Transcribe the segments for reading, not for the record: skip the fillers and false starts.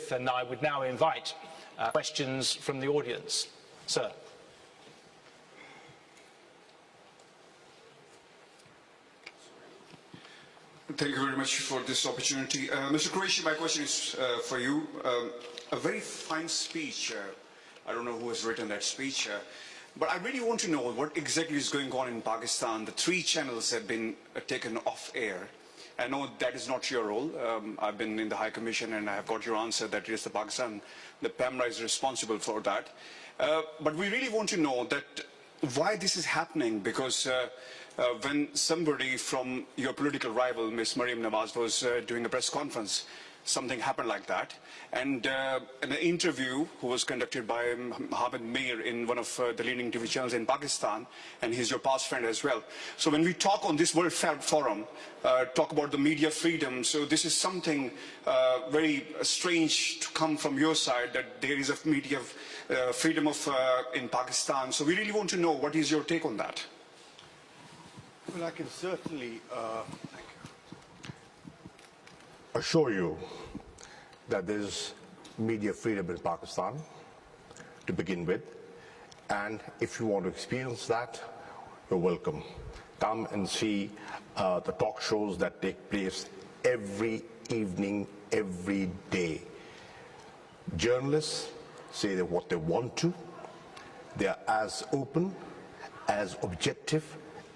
with, and I would now invite questions from the audience. Sir. Thank you very much for this opportunity. Mr. Qureshi, my question is for you. A very fine speech. I don't know who has written that speech, but I really want to know what exactly is going on in Pakistan. The 3 channels have been taken off air. I know that is not your role. I've been in the High Commission and I have got your answer that it is the Pakistan, the PAMRA is responsible for that. But we really want to know that why this is happening, because when somebody from your political rival, Ms. Maryam Nawaz, was doing a press conference, something happened like that. And in an interview who was conducted by Hamid Mir in one of the leading TV channels in Pakistan, and he's your past friend as well. So when we talk on this World Forum, talk about the media freedom, so this is something very strange to come from your side, that there is a media freedom in Pakistan. So we really want to know what is your take on that. Well, I can certainly assure you that there is media freedom in Pakistan to begin with, and if you want to experience that, you're welcome. Come and see the talk shows that take place every evening, every day. Journalists say what they want to. They are as open, as objective,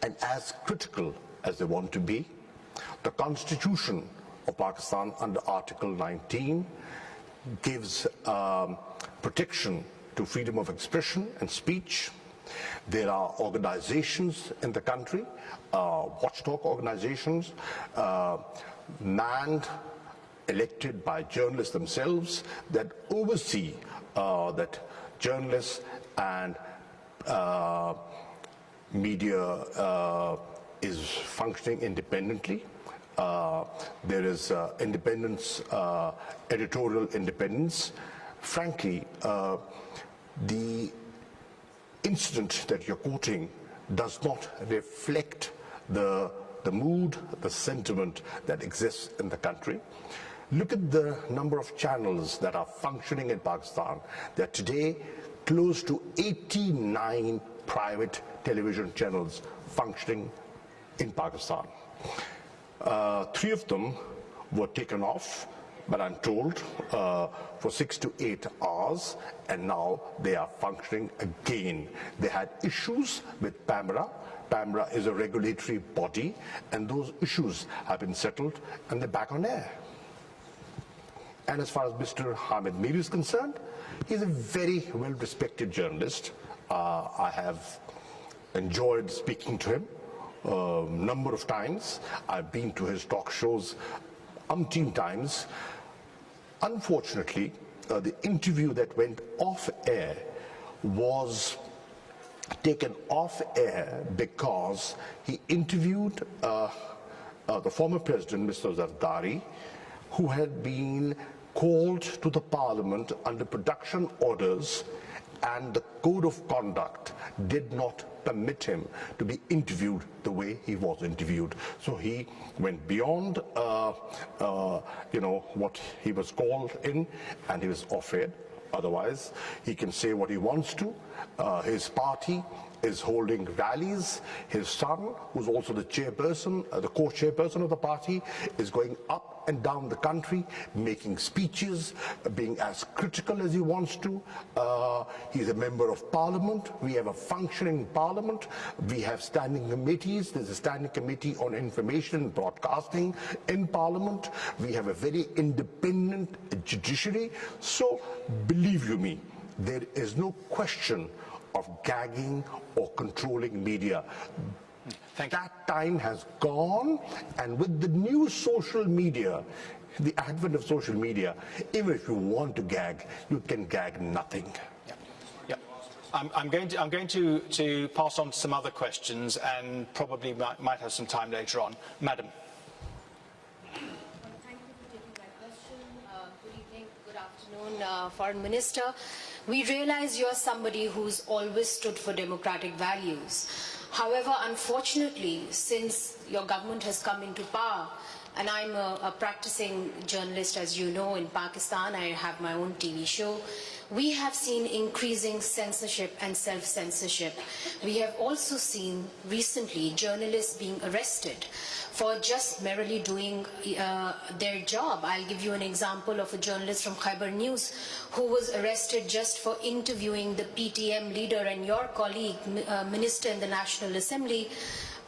and as critical as they want to be. The Constitution of Pakistan under Article 19 gives protection to freedom of expression and speech. There are organizations in the country, watchdog organizations, manned, elected by journalists themselves, that oversee that journalists and media is functioning independently. There is independence, editorial independence. Frankly, the incident that you're quoting does not reflect the mood, the sentiment that exists in the country. Look at the number of channels that are functioning in Pakistan. There are today close to 89 private television channels functioning in Pakistan. 3 of them were taken off, but I'm told for 6 to 8 hours, and now they are functioning again. They had issues with PAMRA. PAMRA is a regulatory body, and those issues have been settled, and they're back on air. And as far as Mr. Hamid Mir is concerned, he's a very well-respected journalist. I have enjoyed speaking to him a number of times. I've been to his talk shows umpteen times. Unfortunately, the interview that went off air was taken off air because he interviewed the former president, Mr. Zardari, who had been called to the parliament under production orders, and the code of conduct did not permit him to be interviewed the way he was interviewed. So he went beyond what he was called in, and he was off air. Otherwise, he can say what he wants to. His party is holding rallies. His son, who's also the chairperson, the co-chairperson of the party, is going up and down the country, making speeches, being as critical as he wants to. He's a member of parliament. We have a functioning parliament. We have standing committees. There's a standing committee on information and broadcasting in parliament. We have a very independent judiciary. So, believe you me, there is no question of gagging or controlling media. That time has gone, and with the new social media, the advent of social media, even if you want to gag, you can gag nothing. Yeah. I'm going to pass on to some other questions, and probably might have some time later on. Madam. Thank you for taking my question. Good evening, good afternoon, Foreign Minister. We realize you're somebody who's always stood for democratic values. However, unfortunately, since your government has come into power, and I'm a practicing journalist, as you know, in Pakistan. I have my own TV show. We have seen increasing censorship and self-censorship. We have also seen recently journalists being arrested for just merely doing their job. I'll give you an example of a journalist from Khyber News who was arrested just for interviewing the PTM leader and your colleague, Minister in the National Assembly.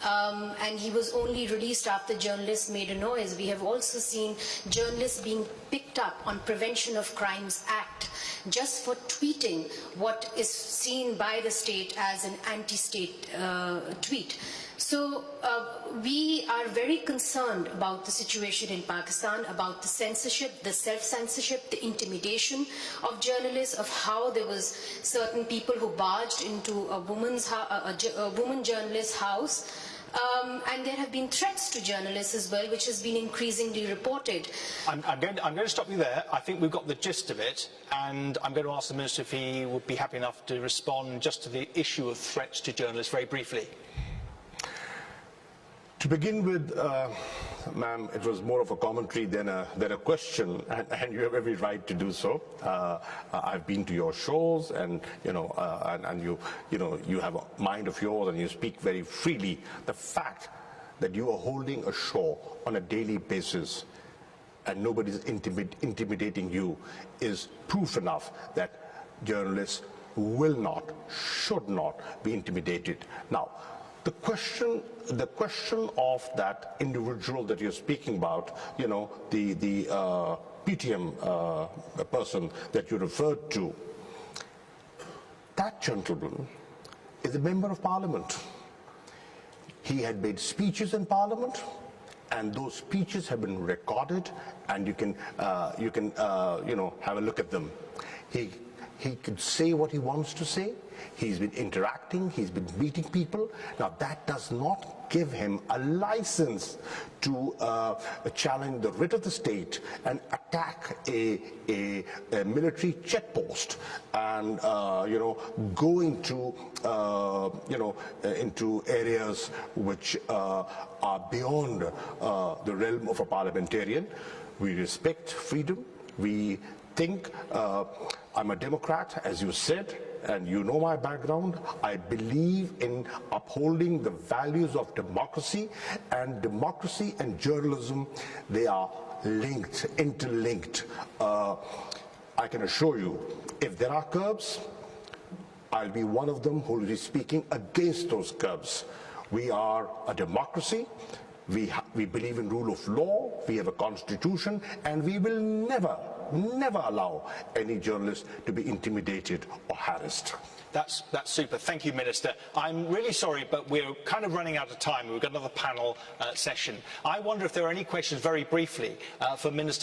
And he was only released after journalists made a noise. We have also seen journalists being picked up on Prevention of Crimes Act just for tweeting what is seen by the state as an anti-state tweet. So we are very concerned about the situation in Pakistan, about the censorship, the self-censorship, the intimidation of journalists, of how there was certain people who barged into a woman journalist's house. And there have been threats to journalists as well, which has been increasingly reported. I'm going to stop you there. I think we've got the gist of it, and I'm going to ask the Minister if he would be happy enough to respond just to the issue of threats to journalists very briefly. To begin with, ma'am, it was more of a commentary than a question, and you have every right to do so. I've been to your shows, and you have a mind of yours, and you speak very freely. The fact that you are holding a show on a daily basis, and nobody's intimidating you, is proof enough that journalists will not, should not be intimidated. Now, the question of that individual that you're speaking about, the PTM person that you referred to, that gentleman is a member of Parliament. He had made speeches in Parliament, and those speeches have been recorded, and you can have a look at them. He could say what he wants to say. He's been interacting, he's been meeting people. Now that does not give him a license to challenge the writ of the state and attack a military checkpost and go into areas which are beyond the realm of a parliamentarian. We respect freedom. We think I'm a Democrat, as you said, and you know my background. I believe in upholding the values of democracy and journalism, they are linked, interlinked. I can assure you, if there are curbs, I'll be one of them who will be speaking against those curbs. We are a democracy. We believe in rule of law, we have a constitution, and we will never allow any journalist to be intimidated or harassed. That's super. Thank you, Minister. I'm really sorry, but we're kind of running out of time. We've got another panel session. I wonder if there are any questions very briefly for Minister